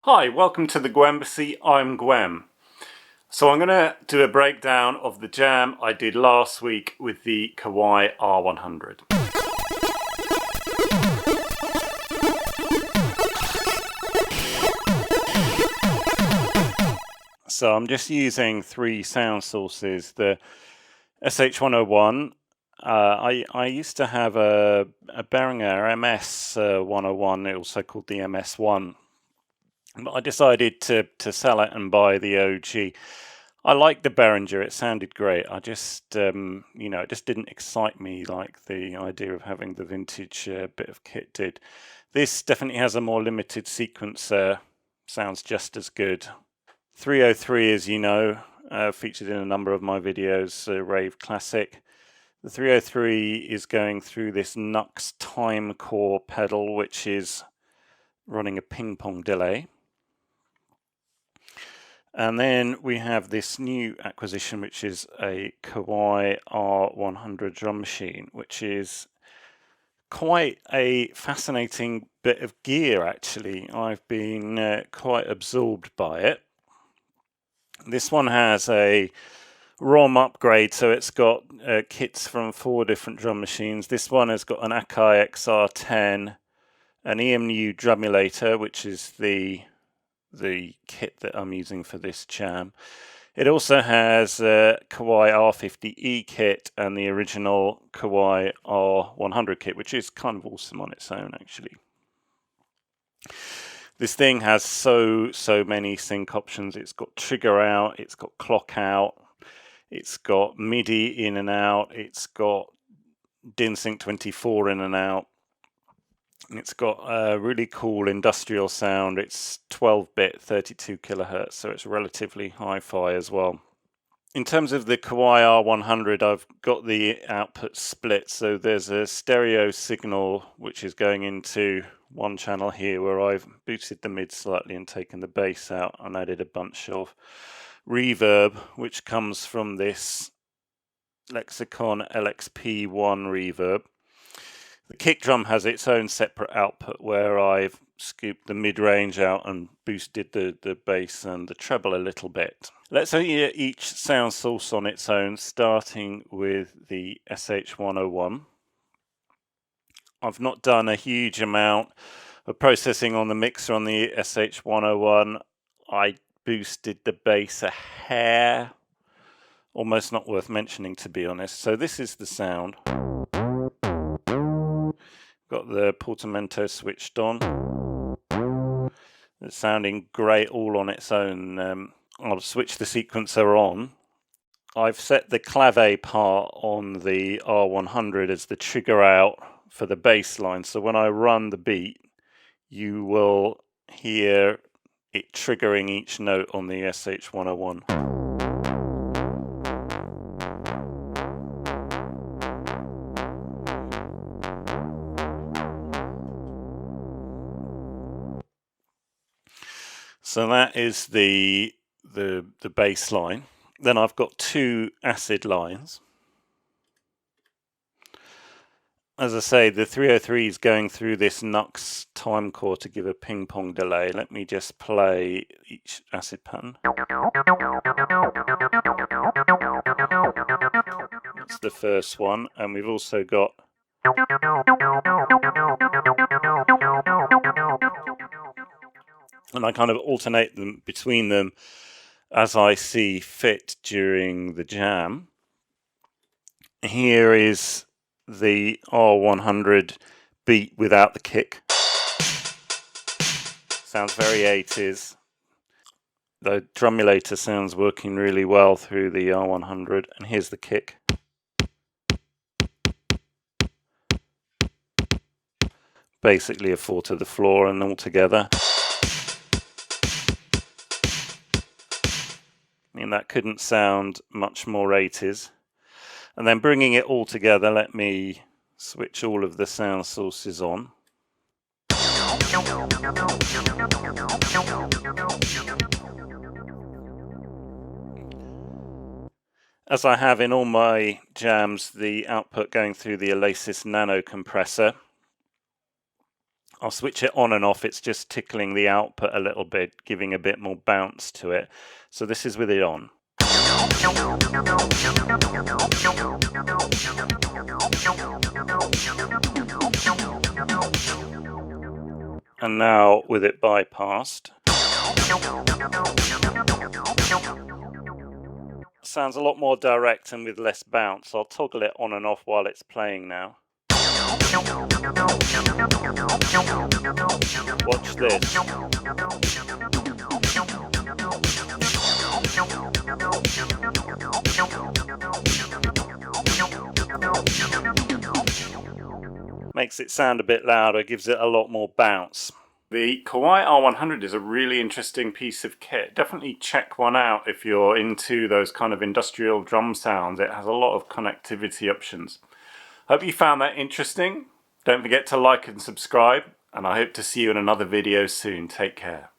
Hi, welcome to the gwEmbassy. I'm gwEm. So I'm going to do a breakdown of the jam I did last week with the Kawai R100. So I'm just using three sound sources. The SH-101. I used to have a Behringer MS-101, also called the MS-1. But I decided to sell it and buy the OG. I liked the Behringer, it sounded great. I just, it just didn't excite me like the idea of having the vintage bit of kit did. This definitely has a more limited sequencer, sounds just as good. 303, as you know, featured in a number of my videos, rave classic. The 303 is going through this Nux Timecore pedal, which is running a ping-pong delay. And then we have this new acquisition, which is a Kawai R100 drum machine, which is quite a fascinating bit of gear, actually. I've been quite absorbed by it. This one has a ROM upgrade, so it's got kits from 4 different drum machines. This one has got an Akai XR10, an EMU drumulator, which is the kit that I'm using for this jam. It also has a Kawai R50E kit and the original Kawai R100 kit, which is kind of awesome on its own, actually. This thing has so many sync options. It's got trigger out, it's got clock out, it's got MIDI in and out, it's got DIN Sync 24 in and out. It's got a really cool industrial sound. It's 12-bit, 32 kilohertz, so it's relatively hi-fi as well. In terms of the Kawai R100, I've got the output split, so there's a stereo signal which is going into one channel here where I've boosted the mid slightly and taken the bass out and added a bunch of reverb, which comes from this Lexicon LXP-1 reverb. The kick drum has its own separate output where I've scooped the mid-range out and boosted the bass and the treble a little bit. Let's hear each sound source on its own, starting with the SH-101. I've not done a huge amount of processing on the mixer on the SH-101. I boosted the bass a hair, almost not worth mentioning, to be honest. So this is the sound. Got the portamento switched on. It's sounding great all on its own. I'll switch the sequencer on. I've set the clave part on the R100 as the trigger out for the bass line. So when I run the beat, you will hear it triggering each note on the SH-101. So that is the bass line. Then I've got 2 acid lines. As I say, the 303 is going through this Nux Timecore to give a ping-pong delay. Let me just play each acid pattern. That's the first one, and we've also got and I kind of alternate them between them as I see fit during the jam. Here is the R100 beat without the kick. Sounds very 80s. The drumulator sounds working really well through the R100, and here's the kick. Basically a 4 to the floor and all together. I mean, that couldn't sound much more 80s. And then bringing it all together, let me switch all of the sound sources on. As I have in all my jams, the output going through the Alesis Nanocompressor. I'll switch it on and off. It's just tickling the output a little bit, giving a bit more bounce to it. So this is with it on. And now with it bypassed. Sounds a lot more direct and with less bounce. I'll toggle it on and off while it's playing now. Watch this. Makes it sound a bit louder, gives it a lot more bounce. The Kawai R100 is a really interesting piece of kit. Definitely check one out if you're into those kind of industrial drum sounds. It has a lot of connectivity options. Hope you found that interesting. Don't forget to like and subscribe, and I hope to see you in another video soon. Take care.